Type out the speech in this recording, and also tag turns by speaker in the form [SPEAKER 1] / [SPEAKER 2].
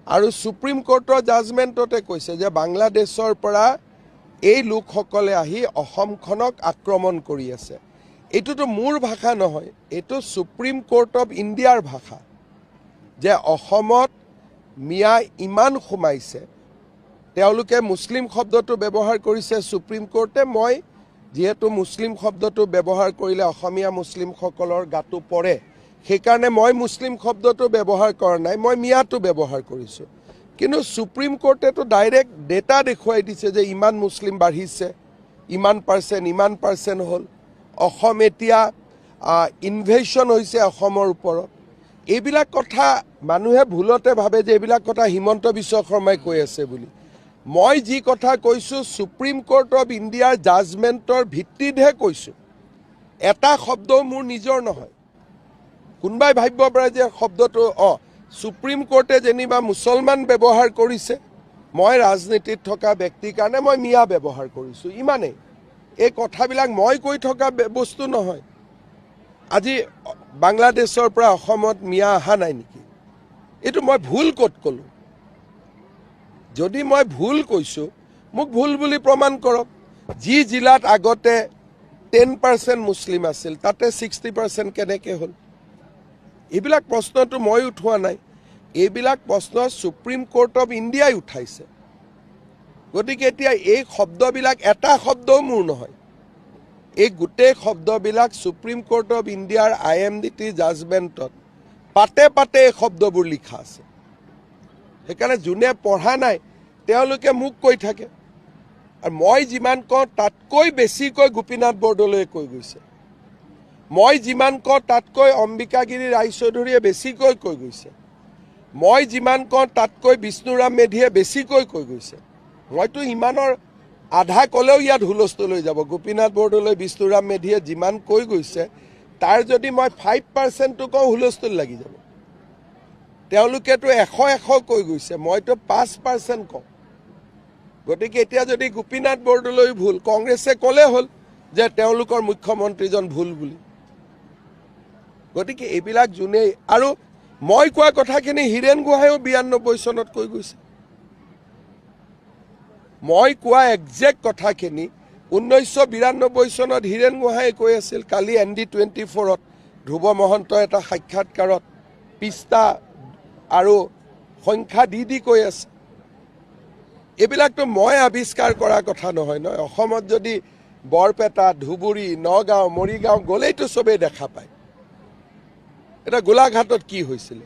[SPEAKER 1] আৰু সুপ্ৰিম কোৰ্টৰ জাজমেণ্টতে কৈছে যে বাংলাদেশৰ পৰা এই লোকসকলে আহি অসমখনক আক্ৰমণ কৰি আছে। এইটোতো মোৰ ভাষা নহয়, এইটো সুপ্ৰিম কোৰ্ট অফ ইণ্ডিয়াৰ ভাষা যে অসমত মিয়া ইমান সোমাইছে। তেওঁলোকে মুছলিম শব্দটো ব্যৱহাৰ কৰিছে সুপ্ৰিম কোৰ্টে। মই যেহেতু মুছলিম শব্দটো ব্যৱহাৰ কৰিলে অসমীয়া মুছলিমসকলৰ গাটো পৰে, সেইকাৰণে মই মুছলিম শব্দটো ব্যৱহাৰ কৰা নাই, মই মিয়াটো ব্যৱহাৰ কৰিছোঁ। কিন্তু সুপ্ৰিম কোৰ্টেতো ডাইৰেক্ট ডেটা দেখুৱাই দিছে যে ইমান মুছলিম বাঢ়িছে, ইমান পাৰ্চেণ্ট হ'ল। অসম এতিয়া ইনভেশ্যন হৈছে অসমৰ ওপৰত। এইবিলাক কথা মানুহে ভুলতে ভাবে যে এইবিলাক কথা হিমন্ত বিশ্ব শৰ্মাই কৈ আছে বুলি। মই যি কথা কৈছোঁ সুপ্ৰিম কোৰ্ট অফ ইণ্ডিয়াৰ জাজমেণ্টৰ ভিত্তিতহে কৈছোঁ। এটা শব্দও মোৰ নিজৰ নহয়। কোনোবাই ভাবিব পাৰে যে শব্দটো সুপ্ৰিম কোৰ্টে যেনিবা মুছলমান ব্যৱহাৰ কৰিছে, মই ৰাজনীতিত থকা ব্যক্তিৰ কাৰণে মই মিয়া ব্যৱহাৰ কৰিছোঁ, ইমানেই। এই কথাবিলাক মই কৈ থকা বস্তু নহয়। আজি বাংলাদেশৰ পৰা অসমত মিয়া অহা নাই নেকি? এইটো মই ভুল ক'ত ক'লোঁ? যদি মই ভুল কৈছোঁ, মোক ভুল বুলি প্ৰমাণ কৰক। যি জিলাত আগতে 10% মুছলিম আছিল, তাতে 60% কেনেকৈ হ'ল? এইবিলাক প্ৰশ্নটো মই উঠোৱা নাই, এইবিলাক প্ৰশ্ন সুপ্ৰিম কোৰ্ট অফ ইণ্ডিয়াই উঠাইছে। গতিকে এতিয়া এই শব্দবিলাক এটা শব্দও মোৰ নহয়। এই গোটেই শব্দবিলাক সুপ্ৰিম কোৰ্ট অফ ইণ্ডিয়াৰ IMDT জাজমেণ্টত পাতে পাতে এই শব্দবোৰ লিখা আছে। সেইকাৰণে যোনে পঢ়া নাই তেওঁলোকে মোক কৈ থাকে। আৰু মই যিমান কওঁ তাতকৈ বেছিকৈ গোপীনাথ বৰদলৈয়ে কৈ গৈছে। মই যিমান কওঁ তাতকৈ অম্বিকাগিৰি ৰায়চৌধুৰীয়ে বেছিকৈ কৈ গৈছে। মই যিমান কওঁ তাতকৈ বিষ্ণুৰাম মেধিয়ে বেছিকৈ কৈ গৈছে। মইতো ইমানৰ আধা ক'লেও ইয়াত হুলস্থুল হৈ যাব। গোপীনাথ বৰদলৈ, বিষ্ণুৰাম মেধিয়ে যিমান কৈ গৈছে তাৰ যদি মই 5%টো কওঁ হুলস্থুল লাগি যাব। তেওঁলোকেতো 100 কৈ গৈছে, মইতো 5% কওঁ। গতিকে এতিয়া যদি গোপীনাথ বৰদলৈ ভুল, কংগ্ৰেছে ক'লে হ'ল যে তেওঁলোকৰ মুখ্যমন্ত্ৰীজন ভুল বুলি। গতিকে এইবিলাক যোনেই, আৰু মই কোৱা কথাখিনি হীৰেণ গোহাঁইও 92 চনত কৈ গৈছে। মই কোৱা একজেক্ট কথাখিনি 1992 চনত হীৰেণ গোহাঁইয়ে কৈ আছিল। কালি ND24ত ধ্ৰুৱ মহন্তই এটা সাক্ষাৎকাৰত পৃষ্ঠা আৰু সংখ্যা দি কৈ আছে। এইবিলাকতো মই আৱিষ্কাৰ কৰা কথা নহয় নহয়। অসমত যদি বৰপেটা, ধুবুৰী, নগাঁও, মৰিগাঁও গ'লেইতো চবেই দেখা পায়। এটা গোলাঘাটত কি হৈছিলে?